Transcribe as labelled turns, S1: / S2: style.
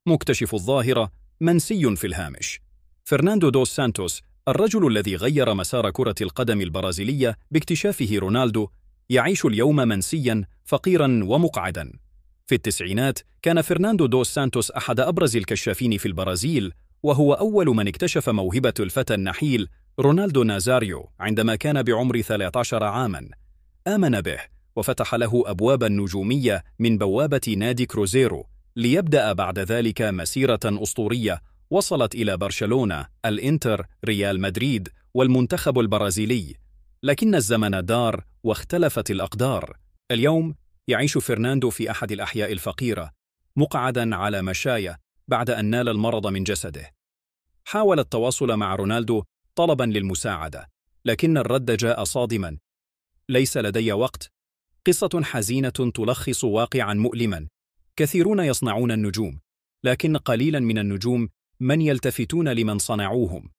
S1: مكتشف الظاهرة منسي في الهامش. فرناندو دوس سانتوس، الرجل الذي غير مسار كرة القدم البرازيلية باكتشافه رونالدو، يعيش اليوم منسياً فقيراً ومقعداً. في التسعينات كان فرناندو دوس سانتوس أحد أبرز الكشافين في البرازيل، وهو أول من اكتشف موهبة الفتى النحيل رونالدو نازاريو عندما كان بعمر 13 عاماً. آمن به وفتح له أبواب النجومية من بوابة نادي كروزيرو، ليبدأ بعد ذلك مسيرة أسطورية وصلت إلى برشلونة، الإنتر، ريال مدريد والمنتخب البرازيلي. لكن الزمن دار واختلفت الأقدار. اليوم يعيش فرناندو في أحد الأحياء الفقيرة، مقعداً على مشاية بعد أن نال المرض من جسده. حاول التواصل مع رونالدو طلباً للمساعدة، لكن الرد جاء صادماً: ليس لدي وقت. قصة حزينة تلخص واقعاً مؤلماً. كثيرون يصنعون النجوم، لكن قليلاً من النجوم من يلتفتون لمن صنعوهم.